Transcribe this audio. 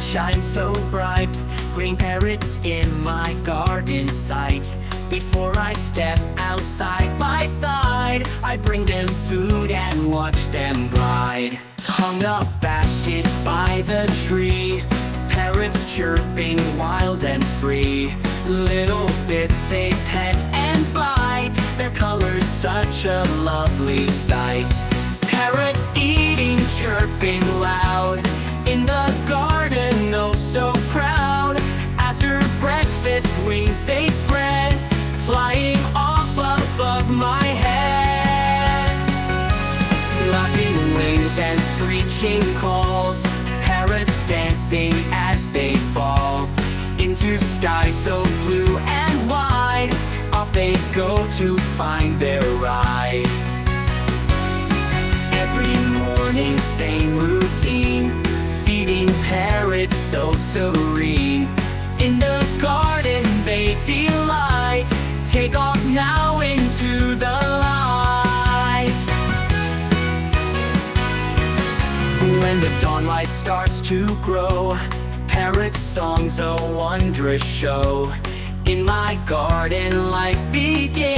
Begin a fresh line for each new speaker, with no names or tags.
shines so bright, green parrots in my garden sight. Before I step out side by side, I bring them food and watch them glide. Hung up basket by the tree, parrots chirping wild and free. Little bits they peck and bite, their colors such a lovely sight. Parrots eating, chirping loud, in the garden oh so proud. After breakfast wings they spread, flying off above my head. Flapping wings and screeching calls, parrots dancing as they fall into sky so blue and wide. Off they go to find their ride. Every morning same routine, feeding parrots so serene. In the garden they delight, take off now into the light. When the dawnlight starts to grow, parrot songs a wondrous show. In my garden life begins.